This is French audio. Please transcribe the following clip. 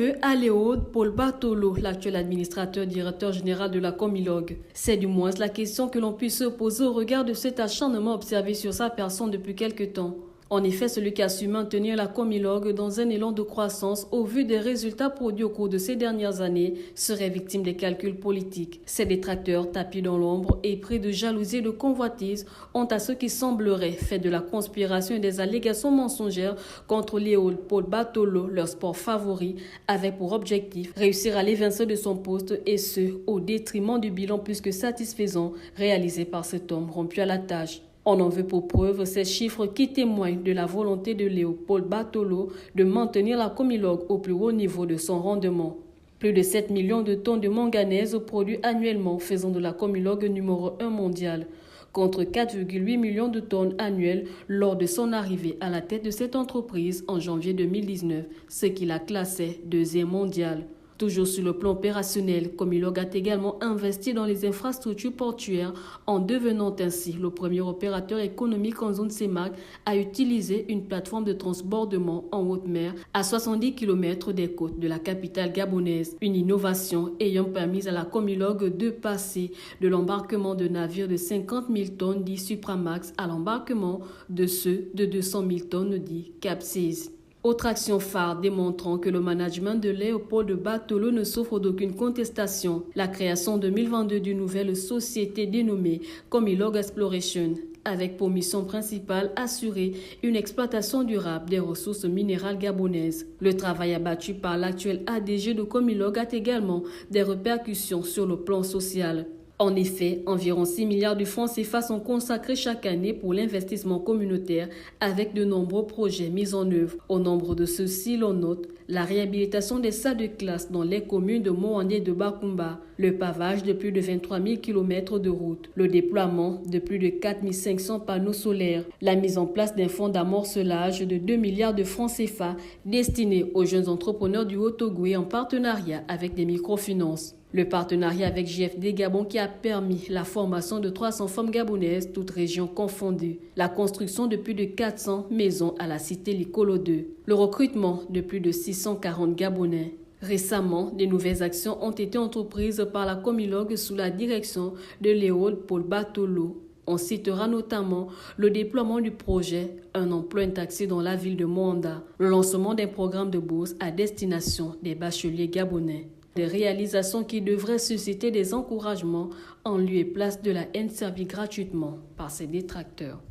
vœux à Léaude Paul Bartolo, l'actuel administrateur directeur général de la Comilogue. C'est du moins la question que l'on puisse se poser au regard de cet acharnement observé sur sa personne depuis quelque temps. En effet, celui qui a su maintenir la Comilogue dans un élan de croissance au vu des résultats produits au cours de ces dernières années serait victime des calculs politiques. Ses détracteurs, tapis dans l'ombre et pris de jalousie et de convoitise, ont à ce qui semblerait fait de la conspiration et des allégations mensongères contre Léaude Paul Bartolo, leur sport favori, avec pour objectif réussir à l'évincer de son poste et ce, au détriment du bilan plus que satisfaisant réalisé par cet homme rompu à la tâche. On en veut pour preuve ces chiffres qui témoignent de la volonté de Léopold Bartolo de maintenir la Comilogue au plus haut niveau de son rendement. Plus de 7 millions de tonnes de manganèse produits annuellement, faisant de la Comilogue numéro 1 mondial, contre 4,8 millions de tonnes annuelles lors de son arrivée à la tête de cette entreprise en janvier 2019, ce qui la classait deuxième mondial. Toujours sur le plan opérationnel, Comilogue a également investi dans les infrastructures portuaires en devenant ainsi le premier opérateur économique en zone CEMAC à utiliser une plateforme de transbordement en haute mer à 70 km des côtes de la capitale gabonaise. Une innovation ayant permis à la Comilogue de passer de l'embarquement de navires de 50 000 tonnes dits Supramax à l'embarquement de ceux de 200 000 tonnes dits Capsize. Autre action phare démontrant que le management de Léopold Bartolo ne souffre d'aucune contestation, la création en 2022 d'une nouvelle société dénommée Comilogue Exploration, avec pour mission principale assurer une exploitation durable des ressources minérales gabonaises. Le travail abattu par l'actuel ADG de Comilogue a également des répercussions sur le plan social. En effet, environ 6 milliards de francs CFA sont consacrés chaque année pour l'investissement communautaire avec de nombreux projets mis en œuvre. Au nombre de ceux-ci, l'on note la réhabilitation des salles de classe dans les communes de Moandé et de Bakumba, le pavage de plus de 23 000 km de route, le déploiement de plus de 4 500 panneaux solaires, la mise en place d'un fonds d'amorcelage de 2 milliards de francs CFA destiné aux jeunes entrepreneurs du Haut-Ogooué en partenariat avec des microfinances. Le partenariat avec JFD Gabon qui a permis la formation de 300 femmes gabonaises, toutes régions confondues. La construction de plus de 400 maisons à la cité Likolo 2. Le recrutement de plus de 640 Gabonais. Récemment, de nouvelles actions ont été entreprises par la Comilogue sous la direction de Léaude Paul Bartolo. On citera notamment le déploiement du projet Un emploi intaxé dans la ville de Moanda, le lancement d'un programme de bourse à destination des bacheliers gabonais. Des réalisations qui devraient susciter des encouragements en lieu et place de la haine servie gratuitement par ses détracteurs.